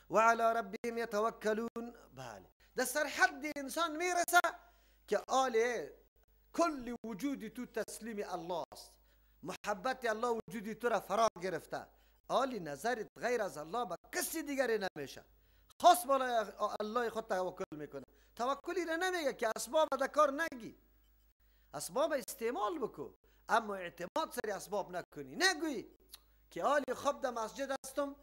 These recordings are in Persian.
و علی ربهم یتوکلون. بله، در سر حد انسان میرسه که آله کل وجودی تو تسلیم الله است، محبت الله وجودی تو را فرا گرفته، آلی نظرت غیر از الله به کسی دیگری نمیشه، خاص بالای الله خود توکل میکنه. توکلی را نمیگه که اسباب در کار نگی، اسباب استعمال بکو، اما اعتماد سری اسباب نکنی. نگویی که آلی خب در مسجد هستم،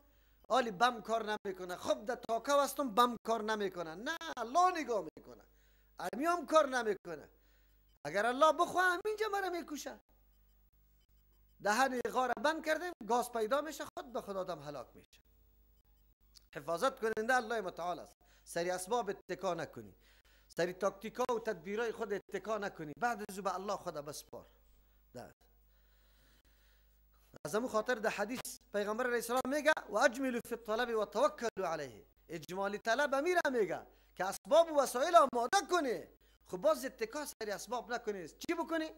آلی بم کار نمیکنه، خب در تاکو هستم بم کار نمیکنه. نه، الله نگاه میکنه، امیام کار نمیکنه. اگر الله بخواه همینجا مرا میکشه. دهن غار بند کردیم، گاز پیدا میشه، خود به خود آدم هلاک میشه. حفاظت کننده الله متعال است. سری اسباب اتکا نکنی، سری تاکتیکا و تدبیرای خود اتکا نکنی، بعد از به الله خود بسپار. از همون خاطر در حدیث پیغمبر علیه السلام میگه و اجملوا فی الطلب و توکلوا علیه. اجمالی طلب میره میگه که اسباب و وسایل آماده کنی، خب باز اتکا سری اسباب نکنی. چی بکنی؟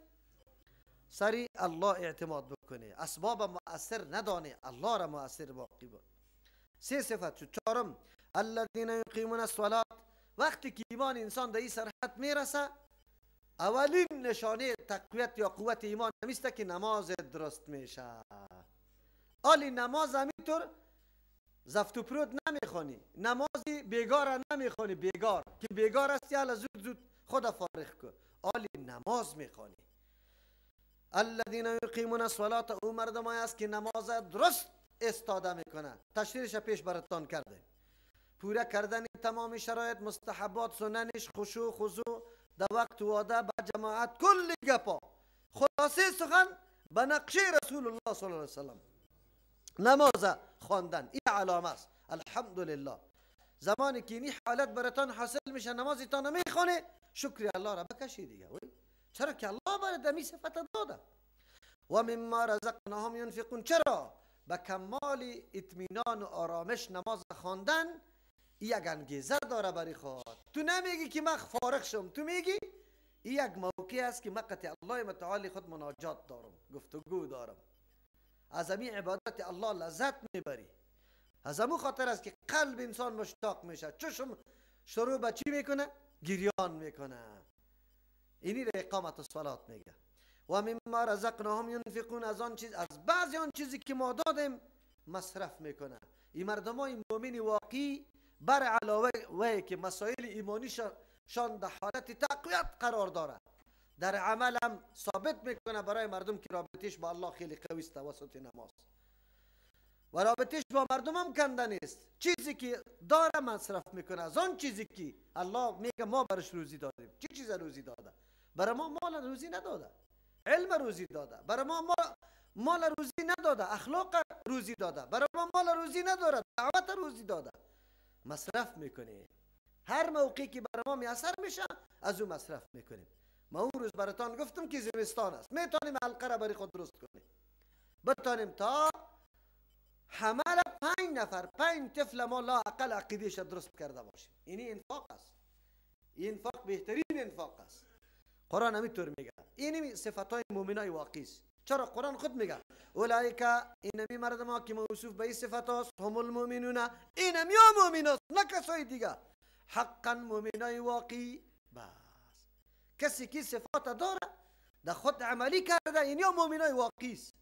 سری الله اعتماد بکنی، اسباب مؤثر ندانی، الله را مؤثر باقی بود. سه صفت شد. چهارم الذین یقیمون الصلاة. وقتی که ایمان انسان در این سرحد میرسه، اولین نشانه تقویت یا قوت ایمان همیسته که نماز درست میشه. آلی نماز همینطور زفت و پرود نمیخوانی، نمازی بیگار نمیخوانی، بیگار که بیگار هستی حالا زود زود خود فارغ کن، آلی نماز میخوانی. الذین یقیمون الصلاة، او مردمایی است که نماز درست استاده میکنه. تشریحش پیش براتون کرده. پورا کردن تمام شرایط، مستحبات، سننش، خشوع خضوع در وقت واده، با جماعت، کل گپا، خلاصه سخن به نقشه رسول الله صلی الله علیه وسلم. نماز خواندن این علامه است. الحمدلله زمانی که این حالت براتون حاصل میشه، نمازتان نمیخونه، شکر الله را بکشی دیگه. چرا که الله برات می صفت داده. و مما رزقناهم ينفقون. چرا؟ به کمال اطمینان و آرامش نماز خواندن یک انگیزه داره برای خود. تو نمیگی که من فارغ شم، تو میگی این یک موقع است که من قطع الله متعال خود مناجات دارم، گفتگو دارم، از همین عبادت الله لذت میبری. از همون خاطر است که قلب انسان مشتاق میشه، چشم شروع به چی میکنه؟ گریان میکنه. اینی را اقامت الصلاة میگه. و مما رزقناهم ينفقون. از آن چیز، از بعضی آن چیزی که ما دادیم مصرف میکنه. این مردمای مؤمن واقعی بر علاوه وی که مسائل ایمانی شان در حالت تقویت قرار داره، در عمل هم ثابت میکنه برای مردم که رابطش با الله خیلی قوی است توسط نماز، و رابطش با مردم هم کنده نیست. چیزی که داره مصرف میکنه. از آن چیزی که الله میگه ما برش روزی دادیم. چی چیز روزی داده؟ برای ما مال روزی نداده، علم روزی داده. برای ما مال روزی نداده، اخلاق روزی داده. برای ما مال روزی نداره، دعوت روزی داده. مصرف میکنه. هر موقعی که برای ما میاثر میشه از اون مصرف میکنیم. ما اون روز براتون گفتم که زمستان است، میتونیم حلقه را برای خود درست کنیم، بتونیم تا همه 5 نفر 5 طفل ما لا اقل عقیدهش درست کرده باشیم. اینی انفاق است. این انفاق بهترین انفاق است. قرآن همینطور میگه. اینی صفاتای مؤمنای واقعی است. چرا؟ قرآن خود میگه اولئک، اینمی مردما که موصوف به این صفات است، هم المؤمنون، اینمی ها مؤمن است، نه کسای دیگه. حقا مؤمنای واقعی. بس کسی که صفات داره در خود عملی کرده، اینی ها مؤمنای واقعی است.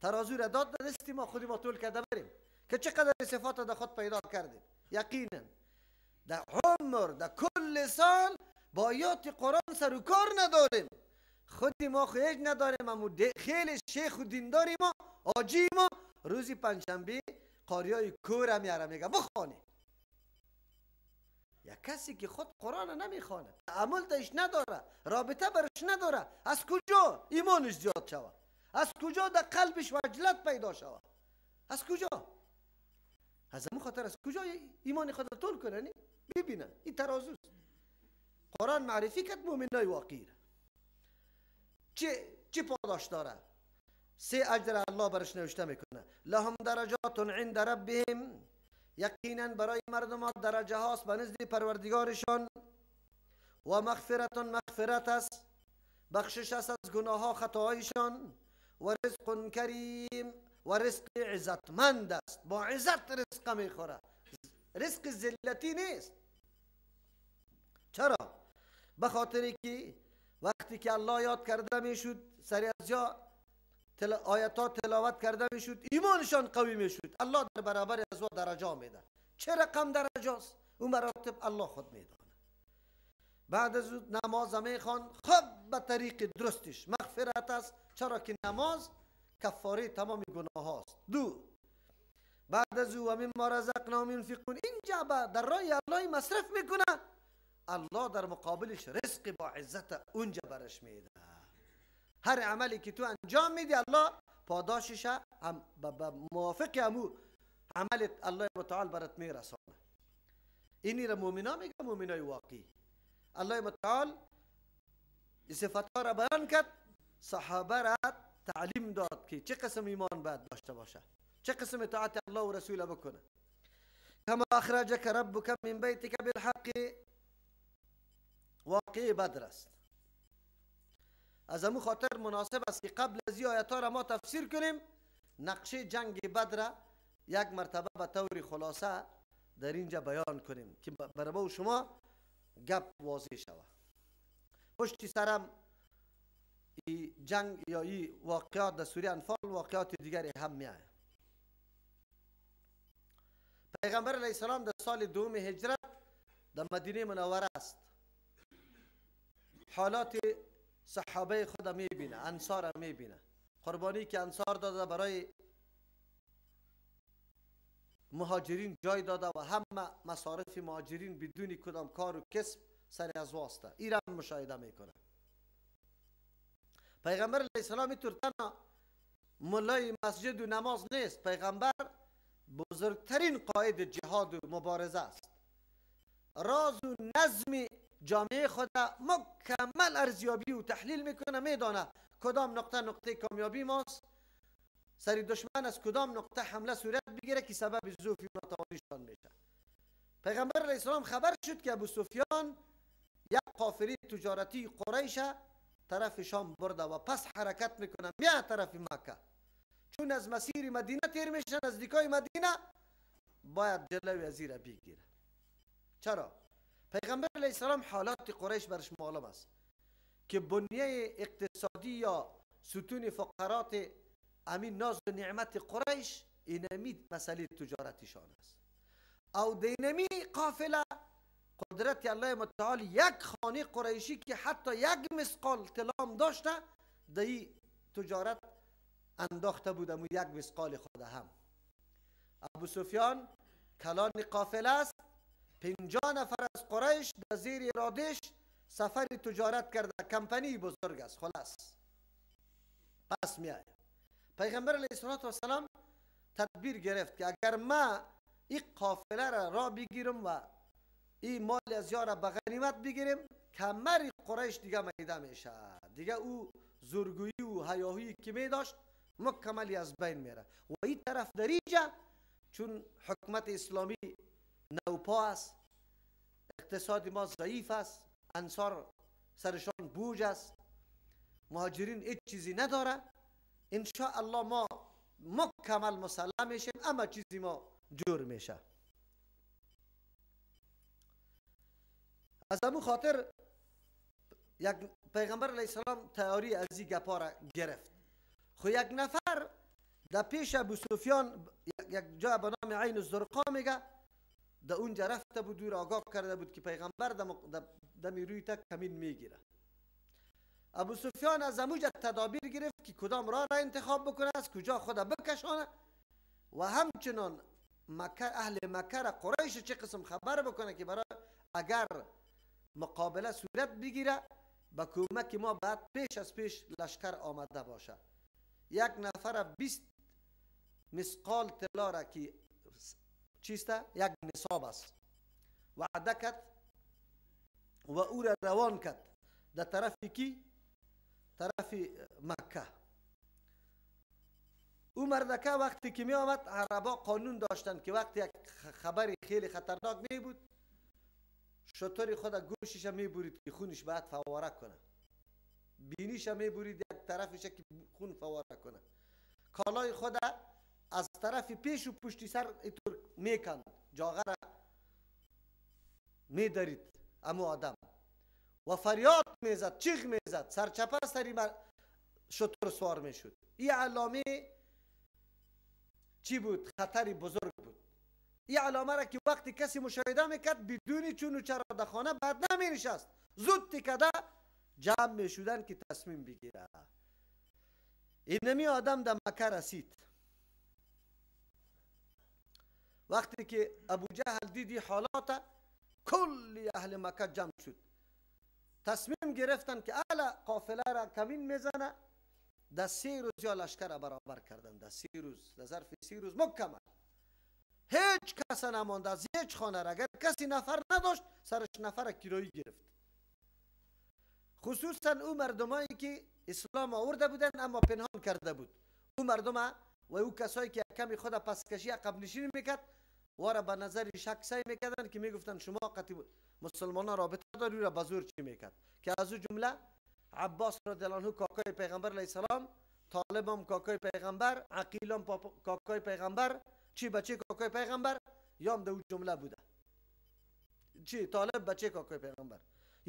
ترازو را داد دستی ما، خودی ما طول کرده بریم که چقدر صفات در خود پیدا کردیم. یقینا در عمر، در کل سال با آیات قرآن سر و کار نداریم. خودی ما خیلی نداریم، اما خیلی شیخ و دینداری ما، آجی ما، روزی پنجشنبه قاریای کور هم یاره میگه بخوانی. یک کسی که خود قرآن نمیخوانه، عمل تایش نداره، رابطه برش نداره، از کجا ایمانش زیاد شود؟ از کجا در قلبش وجلت پیدا شود؟ از کجا؟ از همون خاطر از کجا ایمان خود را طول کنه؟ ببینن این ترازوست. قرآن معرفی کرد مؤمنای واقعی. چه پاداش داره؟ 3 اجر الله برش نوشته میکنه. لهم درجات عند ربهم. یقینا برای مردم درجه هاست به نزد پروردگارشان. و مغفرت است، بخشش است از گناه ها خطاهایشان. و رزق کریم، و رزق عزتمند است، با عزت رزق میخوره، رزق ذلتی نیست. چرا؟ به خاطر که وقتی که الله یاد کرده میشد، سری از جا آیات تلاوت کرده میشد، ایمانشان قوی میشد، الله در برابر از او درجه میده. چه رقم درجه است؟ اون مراتب الله خود میدانه. بعد از نماز میخوان، خب به طریق درستش مغفرت است، چرا که نماز کفاره تمام گناه هاست. دو، بعد از او و مما رزقناهم ينفقون، اینجا در راه الله مصرف میکنه، الله در مقابلش رزق با عزت اونجا برش میده. هر عملی که تو انجام میدی الله پاداشش هم موافق همو عملت الله متعال برات میرسانه. اینی را مومنا میگه، مومنای واقعی. الله متعال صفاتها را بیان کرد، صحابه را تعلیم داد که چه قسم ایمان باید داشته باشه، چه قسم اطاعت الله و رسوله بکنه. کما اخرجک ربک من بیتک بالحق، واقعی بدر است. از همون خاطر مناسب است که قبل از این آیات را ما تفسیر کنیم، نقشه جنگ بدر یک مرتبه به طور خلاصه در اینجا بیان کنیم که برای شما گپ واضح شود. پشت سرم ای جنگ یا ای واقعات در سوره انفال واقعات دیگری هم میآید. پیغمبر علیه السلام در سال دوم هجرت در مدینه منوره است. حالات صحابه خود میبینه، انصار میبینه، قربانی که انصار داده برای مهاجرین جای داده و همه مصارف مهاجرین بدون کدام کار و کسب سر از واسطه، ایران مشاهده میکنه. پیغمبر علیه السلام اینطور تنها ملای مسجد و نماز نیست، پیغمبر بزرگترین قائد جهاد و مبارزه است. راز و نظم جامعه خود مکمل ارزیابی و تحلیل میکنه، میدانه کدام نقطه کامیابی ماست، سری دشمن از کدام نقطه حمله صورت بگیره که سبب ضعف و ناتوانیشان میشه. پیغمبر علیه السلام خبر شد که ابو سفیان یک قافله تجارتی قریش طرف شام برده و پس حرکت میکنه بیا طرف مکه. چون از مسیر مدینه تیر میشن، نزدیکای مدینه باید جلوی از را بگیره. چرا؟ پیغمبر علیه السلام حالات قریش برش معلوم است که بنیه اقتصادی یا ستون فقرات امین ناز و نعمت قریش اینمی مسئله تجارتشان است. او دینمی قافله قدرت الله متعال یک خانه قریشی که حتی یک مسقال طلام داشته دی تجارت انداخته بودم و یک مسقال خود هم. ابو سفیان کلان قافله است، 50 نفر از قریش در زیر ارادش سفر تجارت کرده، کمپانی بزرگ است. خلاص پس می آید. پیغمبر علیه السلام تدبیر گرفت که اگر ما این قافله را بگیرم و این مال از یارا به غنیمت بگیریم، کمر قریش دیگه میده میشه، دیگه او زورگویی و هیاهویی که می داشت مکملی از بین میره. و این طرف در اینجا چون حکومت اسلامی نوپا است، اقتصاد ما ضعیف است، انصار سرشان بوج است، مهاجرین هیچ چیزی نداره، انشاءالله ما مکمل مسلم میشیم، اما چیزی ما جور میشه. از همون خاطر یک پیغمبر علیه السلام تیاری از این گپا را گرفت. خو یک نفر در پیش ابو سفیان یک جای به نام عین الزرقا میگه، در اونجا رفته بود و آگاه کرده بود که پیغمبر دمی روی تا کمین میگیره. ابو سفیان از اموجه تدابیر گرفت که کدام راه را انتخاب بکنه، از کجا خود بکشانه و همچنان اهل مکه را قریش چه قسم خبر بکنه که برای اگر مقابله صورت بگیره با کمک ما بعد پیش از پیش لشکر آمده باشه. یک نفر 20 مسقال طلا را که چیسته یک نصاب است وعده کرد و او را روان کرد در طرفی کی؟ طرف مکه. او مردکه وقتی که می آمد، عربا قانون داشتن که وقتی یک خبری خیلی خطرناک می بود شطور خود گوشش می برید که خونش باید فواره کنه، بینیش می برید یک طرفش که خون فواره کنه، کالای خود از طرف پیش و پشتی سر اینطور میکند، جاغه را میدارید امو آدم و فریاد میزد، چیغ میزد، سرچپه سری شتر سوار میشد. این علامه چی بود؟ خطری بزرگ بود. این علامه را که وقتی کسی مشاهده میکرد بدونی چون چرا در خانه بعد نمی نشست، زود تکده جمع میشدن که تصمیم بگیره. اینمی آدم در مکه رسید. وقتی که ابو جهل دیدی حالات، کل اهل مکه جمع شد، تصمیم گرفتن که اهل قافله را کمین میزنه. در 3 روز یا لشکر را برابر کردن، در 3 روز، در ظرف 3 روز مکمل. هیچ کس نماند از هیچ خانه را. اگر کسی نفر نداشت سرش نفر کرایی گرفت. خصوصا او مردمایی که اسلام آورده بودن اما پنهان کرده بود، او مردم و او کسایی که کمی خود پس کشی عقب نشینی میکرد و را به نظر شک سعی میکردن که میگفتن شما قطعی مسلمانان رابطه داری را بزور چی میکرد. که از او جمله عباس رضی الله عنه کاکای پیغمبر علیه السلام، طالب هم کاکای پیغمبر، عقیل هم کاکای پیغمبر، چی بچه کاکای پیغمبر یا هم دو جمله بوده. چی طالب بچه کاکای پیغمبر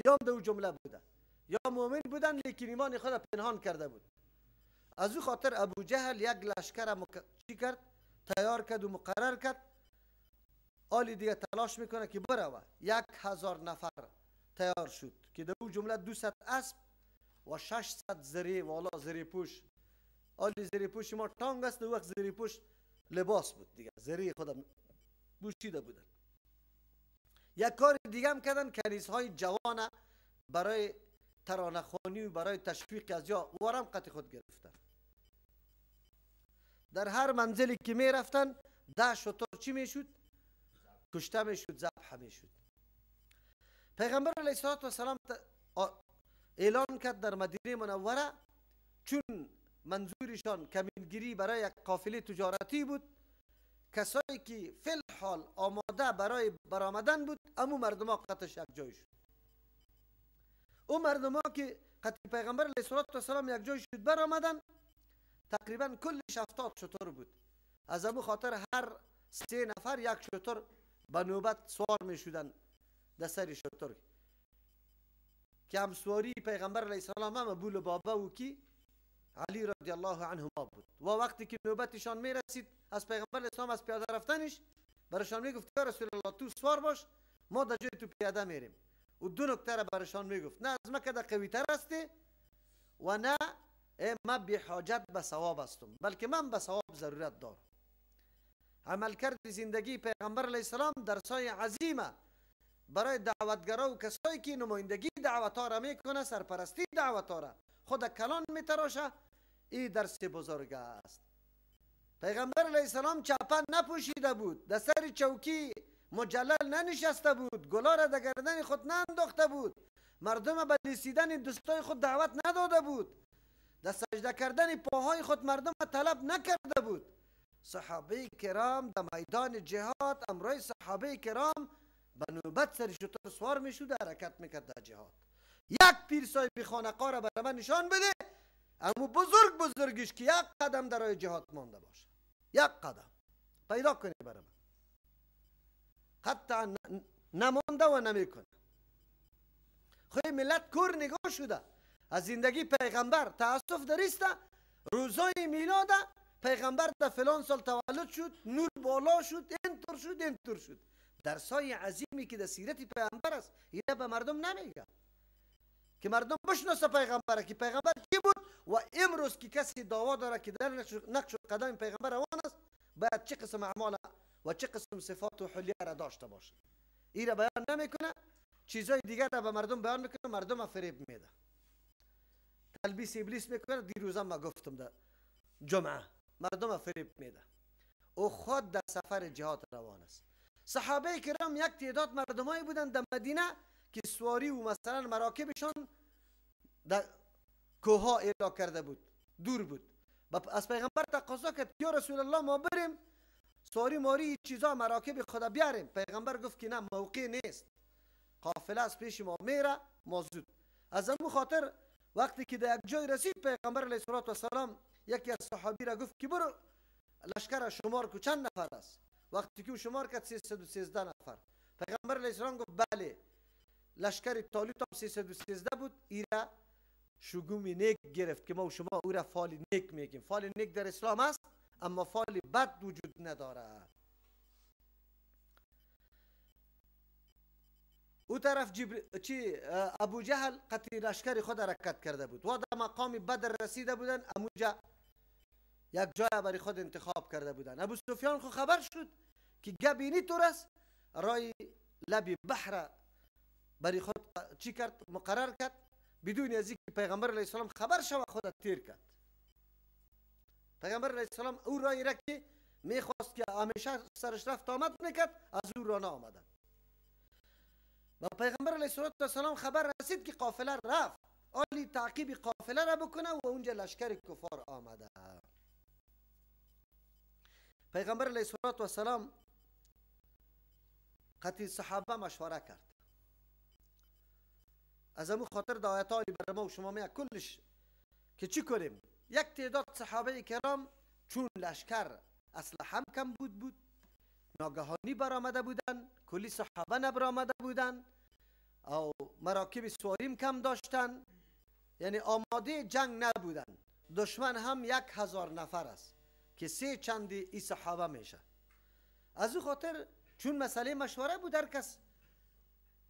یا هم دو جمله بوده، یا مؤمن بودن لیکن ایمان خود پنهان کرده بود. از او خاطر ابو جهل یک لشکر چی کرد؟ تیار کرد و مقرر کرد. آلی دیگه تلاش میکنه که بروه. 1000 نفر تیار شد که در او جمله 200 اسب و 600 زری والا زری پوش. آلی زری پوش ما تانگ است، در وقت زری پوش لباس بود دیگه، زری خودم پوشیده بودن. یک کار دیگه هم کردن، کنیزهای جوان برای ترانه خوانی و برای تشویق از یا وارم قطع خود گرفتن. در هر منزلی که می رفتن 10 شتر چی می شد؟ کشته می شد، ذبح می شد. پیغمبر علیه السلام اعلان کرد در مدینه منوره، چون منظورشان کمینگیری برای یک قافله تجارتی بود، کسایی که فی الحال آماده برای برآمدن بود امو مردم ها قطعش یک جای شد. او مردم ها که قطع پیغمبر علیه السلام یک جای شد برآمدن، تقریبا کلش 70 شتر بود. از امو خاطر هر 3 نفر یک شتر به نوبت سوار می شدن در سر شتر، که همسواری پیغمبر علیه السلام هم ابو لبابه و کی علی رضی الله عنهما بود. و وقتی که نوبتشان می رسید از پیغمبر علیه السلام از پیاده رفتنش، برشان می گفت یا رسول الله تو سوار باش، ما در جای تو پیاده میریم. و 2 نکته را برشان می گفت، نه از مکه قوی تر هستی و نه ما بی حاجت به ثواب هستم، بلکه من به ثواب ضرورت دارم. عملکرد زندگی پیغمبر علیه السلام درسای عظیمه برای دعوتگرا و کسایی که نمایندگی دعوت ها را میکنه، سرپرستی دعوت ها را خود کلان میتراشه. این درس بزرگ است. پیغمبر علیه السلام چپن نپوشیده بود، در سر چوکی مجلل ننشسته بود، گلا را در گردن خود نانداخته بود، مردم به لیسیدن دوستای خود دعوت نداده بود، در سجده کردن پاهای خود مردم طلب نکرده بود. صحابه کرام در میدان جهاد، امرای صحابه کرام به نوبت سر شتر سوار میشود، حرکت میکرد در جهاد. یک پیر صاحب خانقاه را برای من نشان بده، اما بزرگش که یک قدم در راه جهاد مانده باشه، یک قدم پیدا کنه برای من، حتی نمانده و نمیکنه. خواهی ملت کور نگاه شده از زندگی پیغمبر. تاسف دریسته روزای میلاد پیغمبر در فلان سال تولد شد، نور بالا شد، اینطور شد. درسای عظیمی که در سیرت پیغمبر است، اینا به مردم نمیگه که مردم بشناسه پیغمبر، که پیغمبر کی بود. و امروز که کسی دعوا داره که در نقش و قدم پیغمبر روان است، باید چه قسم اعمال و چه قسم صفات و حلیه را داشته باشه. این را بیان نمیکنه، چیزای دیگر را به مردم بیان میکنه، مردم فریب میده، تلبیس ابلیس میکنه. دیروز ما گفتم در جمعه مردم فریب میده. او خود در سفر جهاد روان است. صحابه کرام یک تعداد مردمایی بودند در مدینه که سواری و مثلا مراکبشان در کوها اعلا کرده بود، دور بود. از پیغمبر تقاضا کرد یا رسول الله ما بریم سواری ماری چیزا مراکب خدا بیاریم. پیغمبر گفت که نه، موقع نیست، قافله از پیش ما میره، ما زود. از همون خاطر وقتی که در یک جای رسید، پیغمبر علیه السلام یکی از صحابی را گفت که برو لشکر شمار کو چند نفر است؟ وقتی که او شمار کرد 313 نفر. پیغمبر علیه السلام گفت بله لشکر طالوت هم 313 بود. ایرا شگومی نیک گرفت که ما و شما او را فال نیک میگیم. فال نیک در اسلام است اما فال بد وجود نداره. او طرف ابو جهل قطعی لشکر خود حرکت کرده بود و در مقام بدر رسیده بودن. اموجا یک جای برای خود انتخاب کرده بودن. ابو سفیان خو خبر شد که گبینی طور است رای لبی بحر برای خود چی کرد؟ مقرر کرد بدون از اینکه پیغمبر علیه السلام خبر شود خود تیر کرد. پیغمبر علیه السلام او رای را که میخواست که همیشه سرش رفت آمد میکرد از او را نآمدن. و پیغمبر علیه السلام خبر رسید که قافله رفت. آلی تعقیب قافله را بکنه و اونجا لشکر کفار آمده. پیغمبر علیه السلام قطعی صحابه مشوره کرد. از امو خاطر دا آیتایی بر ما و شما میاد کلش که چی کنیم. یک تعداد صحابه کرام چون لشکر اسلحه کم بود ناگهانی برآمده بودن، کلی صحابه نبرآمده بودن او مراکب سواریم کم داشتن، یعنی آماده جنگ نبودن. دشمن هم 1000 نفر است که 3 چند ای صحابه میشه. از او خاطر چون مسئله مشوره بود هر کس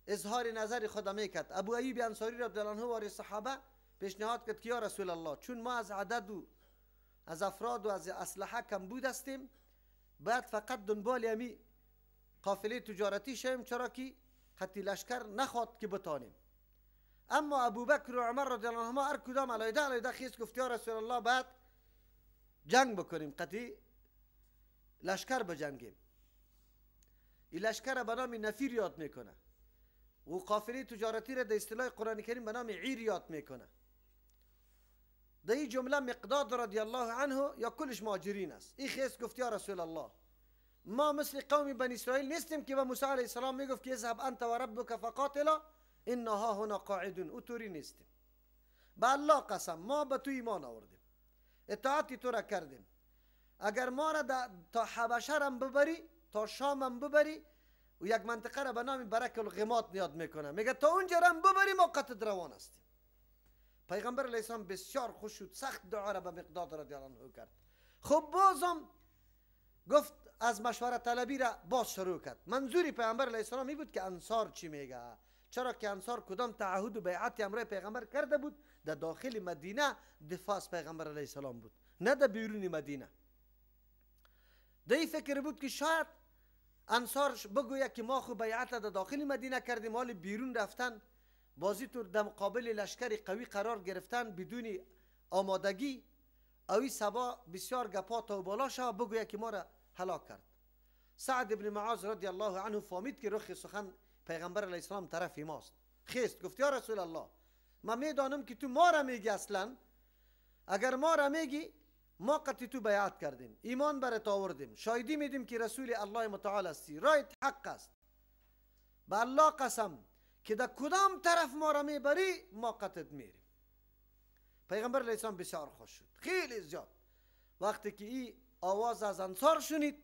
اظهار نظر خود میکرد. ابو ایوب انصاری رضی الله عنه و صحابه پیشنهاد کرد که یا رسول الله چون ما از عدد و از افراد و از اسلحه کم بود هستیم باید فقط دنبال امی قافله تجارتی شویم چرا که خطی لشکر نخواد که بتانیم. اما ابوبکر و عمر رضی الله عنهما هر کدام علیحده خیز گفت یا رسول الله باید جنگ بکنیم، قطعی لشکر بجنگیم. این لشکر به نام نفیر یاد میکنه و قافله تجارتی را در اصطلاح قرآن کریم به نام عیر یاد میکنه. در این جمله مقداد رضی الله عنه یا کلش مهاجرین است. این خیز گفت یا رسول الله ما مثل قوم بنی اسرائیل نیستیم که به موسی علیه السلام میگفت که اذهب انت و ربک فقاتلا انها هنا قاعدون. او طوری نیستیم. به الله قسم ما به تو ایمان آوردیم، اطاعتی تو را کردیم. اگر ما را تا حبشه هم ببری تا شام هم ببری و یک منطقه را به نام برک الغمات یاد میکنه، میگه تا اونجا هم ببری ما قطع روان هستیم. پیغمبر علیه السلام بسیار خوش شد، سخت دعا را به مقداد رضی الله عنه کرد. خب بازم گفت از مشورت طلبی را باز شروع کرد. منظوری پیغمبر علیه السلام این بود که انصار چی میگه، چرا که انصار کدام تعهد و بیعت امر پیغمبر کرده بود در داخل مدینه دفاع از پیغمبر علیه السلام بود نه در بیرون مدینه. در این فکر بود که شاید انصار بگوید که ما خو بیعت در داخل مدینه کردیم حال بیرون رفتن بازی طور در مقابل لشکر قوی قرار گرفتن بدون آمادگی اوی سبا بسیار گپات و بالا شد بگوید که ما را هلاک کرد. سعد ابن معاذ رضی الله عنه فهمید که رخ سخن پیغمبر علیه السلام طرف ماست. خیست گفت یا رسول الله ما میدانم که تو ما را میگی، اصلا اگر ما را میگی ما قطعی تو بیعت کردیم، ایمان برات آوردیم، شاهدی میدیم که رسول الله متعال هستی، رایت حق است. به الله قسم که در کدام طرف ما را میبری ما قطعت میریم. پیغمبر علیه السلام بسیار خوش شد، خیلی زیاد. وقتی که این آواز از انصار شنید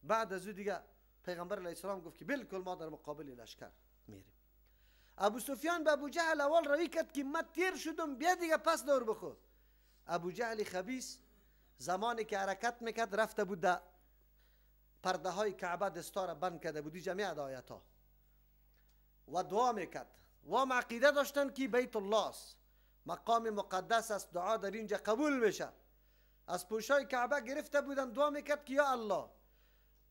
بعد از او دیگه پیغمبر علیه السلام گفت که بالکل ما در مقابل لشکر میریم. ابو سفیان به ابو جهل اول رایی کرد که من تیر شدم بیا دیگه پس دور بخور. ابو جهل خبیث زمانی که حرکت میکرد رفته بود در پرده های کعبه دستا را بند کرده بودی جمعی آیت ها و دعا میکرد و هم عقیده داشتن که بیت الله است، مقام مقدس است، دعا در اینجا قبول میشه. از پوشای کعبه گرفته بودن دعا میکرد که یا الله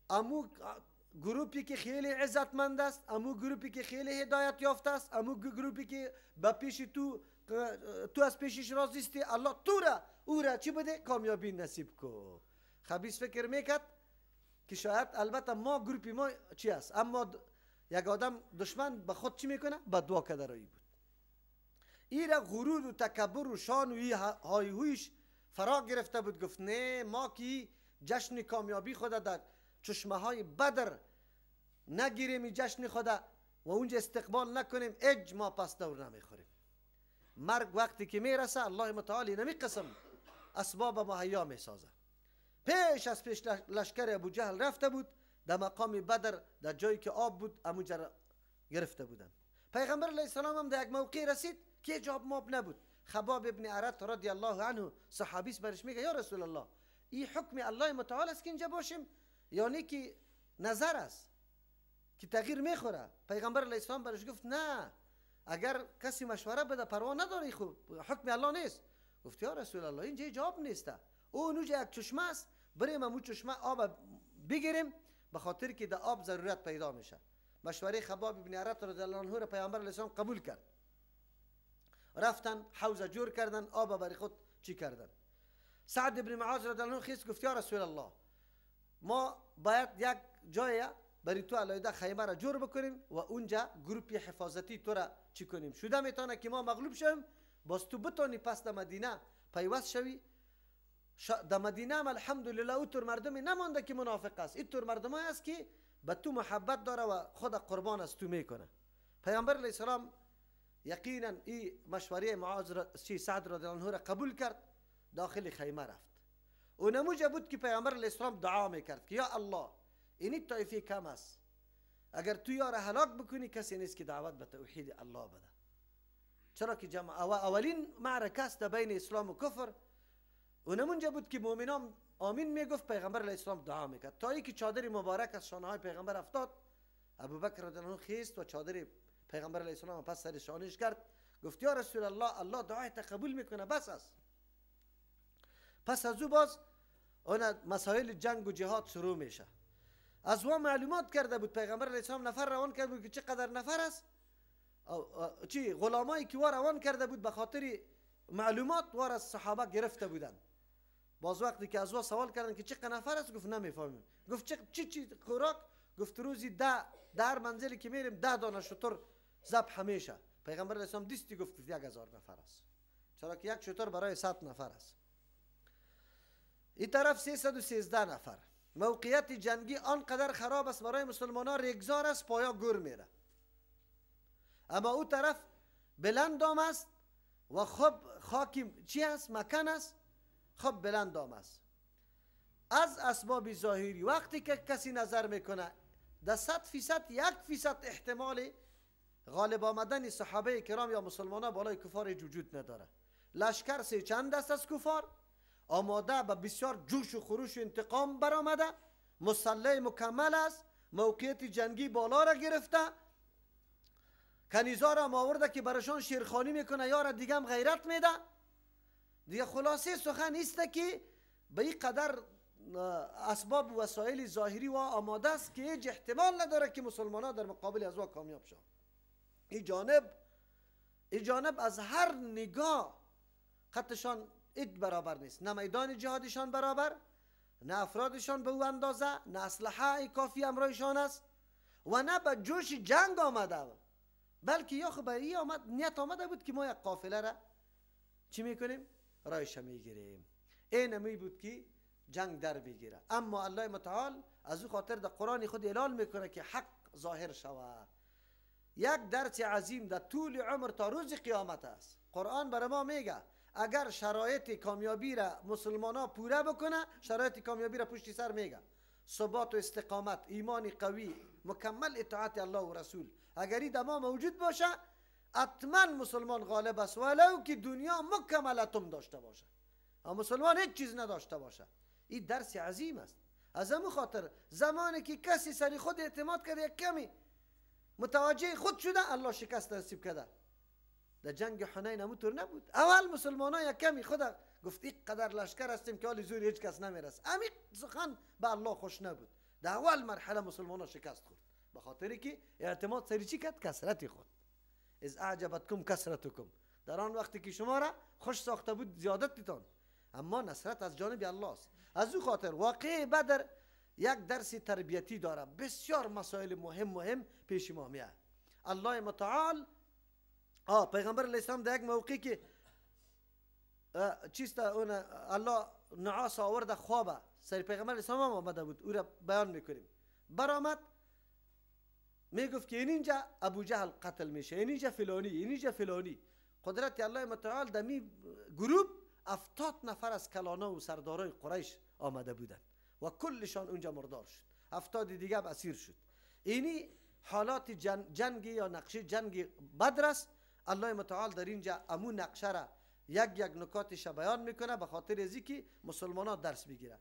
امو گروپی که خیلی عزتمند است، امو گروپی که خیلی هدایت یافته است، امو گروپی که به پیش تو از پیشش راضی استی، الله او را چی بده کامیابی نصیب کو. خبیث فکر میکرد که شاید البته ما گروپی ما چی است، اما یک آدم دشمن به خود چی میکنه به دعا کدرایی بود. این را غرور و تکبر و شان و های هویش فرا گرفته بود. گفت نه ما که جشن کامیابی خود در چشمه های بدر نگیریم، جشن خود و اونجا استقبال نکنیم ما پس دور نمیخوریم. مرگ وقتی که میرسه الله متعالی نمی قسم اسباب مهیا میسازه. پیش لشکر ابو جهل رفته بود، در مقام بدر در جایی که آب بود اموجا گرفته بودن. پیغمبر علیه السلام هم در یک موقع رسید که جاب ماب نبود. خباب ابن عرط رضی الله عنه صحابیست، برش میگه یا رسول الله این حکم الله متعال است که اینجا باشیم یعنی که نظر است که تغییر میخوره؟ پیغمبر علیه السلام برش گفت نه، اگر کسی مشوره بده پروا نداری، خوب حکم الله نیست. گفت یا رسول الله اینجا جواب نیسته، اونجا یک چشمه است، بریم امو چشمه آب بگیریم به خاطر که در آب ضرورت پیدا میشه. مشوره خباب ابن عرط رضی الله عنه را پیامبر علیه السلام قبول کرد. رفتن حوض جور کردن، آب برای خود چی کردن. سعد ابن معاذ رضی الله عنه خیست گفت یا رسول الله ما باید یک جای برای تو علیحده خیمه را جور بکنیم و اونجا گروپی حفاظتی تو را چی کنیم. شده میتونه که ما مغلوب شویم، باز تو بتونی پس در مدینه پیوست شوی. در مدینه هم الحمدلله اوتور مردمی نمانده که منافق است، اینطور مردمایی است که به تو محبت داره و خود قربان از تو میکنه. پیامبر علیه السلام یقینا این مشوره سعد رضی الله عنه را قبول کرد، داخل خیمه رفت. و نموجه بود که پیامبر علیه السلام دعا میکرد که یا الله اینی طایفه کم است، اگر تو یارا هلاک بکنی کسی نیست که دعوت به توحید الله بده. چرا که اولین معرکه است بین اسلام و کفر. و نمونجا بود که مؤمنان آمین میگفت، پیغمبر علیه السلام دعا میکرد تا ای که چادر مبارک از شانه های پیغمبر افتاد. ابوبکر رضی الله عنه خیست و چادر پیغمبر علیه السلام پس سر شانش کرد، گفت یا رسول الله الله دعایت قبول میکنه بس است. پس از او باز اون مسائل جنگ و جهاد شروع میشه. از او معلومات کرده بود پیغمبر علیه السلام، نفر روان کرده بود که چقدر نفر است، چی غلامایی که روان کرده بود به خاطر معلومات وار از صحابه گرفته بودن. باز وقتی که از او سوال کردن که چقدر نفر است، گفت نمیفهمیم. گفت چی خوراک؟ گفت روزی در منزلی که میریم 10 دانه شتر ذبح همیشه. پیغمبر علیه السلام دیستی گفت 1000 نفر است، چرا که یک شتر برای 100 نفر است. این طرف 313 نفر. موقعیت جنگی آنقدر خراب است برای مسلمانان، ریگزار است، پایا گور میره. اما او طرف بلند دام است و خب خاکی چی است؟ مکان است، خب بلند دام است. از اسباب ظاهری وقتی که کسی نظر میکنه در 100% 1% احتمال غالب آمدن صحابه کرام یا مسلمانان بالای کفار وجود نداره. لشکر چند دست از کفار آماده به بسیار جوش و خروش و انتقام برآمده، مسلح مکمل است، موقعیت جنگی بالا را گرفته، کنیزا را آورده که برشان شیرخوانی میکنه یا را دیگه هم غیرت میده. دیگه خلاصه سخن است که به این قدر اسباب و وسایل ظاهری و آماده است که هیچ احتمال نداره که مسلمانان در مقابل از او کامیاب شوند. این جانب از هر نگاه خطشان هیچ برابر نیست، نه میدان جهادشان برابر، نه افرادشان به او اندازه، نه اسلحه کافی امرایشان است و نه به جوش جنگ آمده، بلکه یا خب این نیت آمده بود که ما یک قافله را چی میکنیم؟ رایش میگیریم. این می بود که جنگ در بگیره. اما الله متعال از او خاطر در قرآن خود اعلان میکنه که حق ظاهر شود. یک درس عظیم در طول عمر تا روز قیامت است. قرآن برای ما میگه اگر شرایط کامیابی را مسلمانا پوره بکنه، شرایط کامیابی را پشت سر میگه ثبات و استقامت، ایمان قوی، مکمل اطاعت الله و رسول. اگر این دما موجود باشه حتما مسلمان غالب است، ولو که دنیا مکمل اتم داشته باشه، اما مسلمان هیچ چیز نداشته باشه. این درس عظیم است. از همون خاطر زمانی که کسی سری خود اعتماد کرده یک کمی متوجه خود شده، الله شکست نصیب کرده. در جنگ حنین همونطور نبود. اول مسلمان ها یک کمی خدا گفت این قدر لشکر هستیم که حال زور هیچ کس نمیرسه، امی سخن به الله خوش نبود. در اول مرحله مسلمان ها شکست خورد به خاطری که اعتماد سری چی کرد؟ کثرت خود. از اعجبتکم کثرتکم، در آن وقتی که شما را خوش ساخته بود زیادتتان، اما نصرت از جانب الله است. از او خاطر واقعه بدر یک درس تربیتی داره، بسیار مسائل مهم پیش ما میاد. الله متعال پیغمبر علیه السلام در یک موقعی که چیست اون الله نعاس آورده خوابه سر پیغمبر علیه السلام آمده بود، او را بیان میکنیم. برآمد میگفت که اینجا ابو جهل قتل میشه، اینجا فلانی، اینجا فلانی. قدرت الله متعال در می گروه 70 نفر از کلانه و سردارای قریش آمده بودند و کلشان اونجا مردار شد. 70 دیگه اسیر شد. اینی حالات جنگی یا نقشه جنگ بدر است. الله متعال در اینجا امون نقشه را یک نکاتش بیان میکنه به خاطر ازی که مسلمان ها درس بگیرن.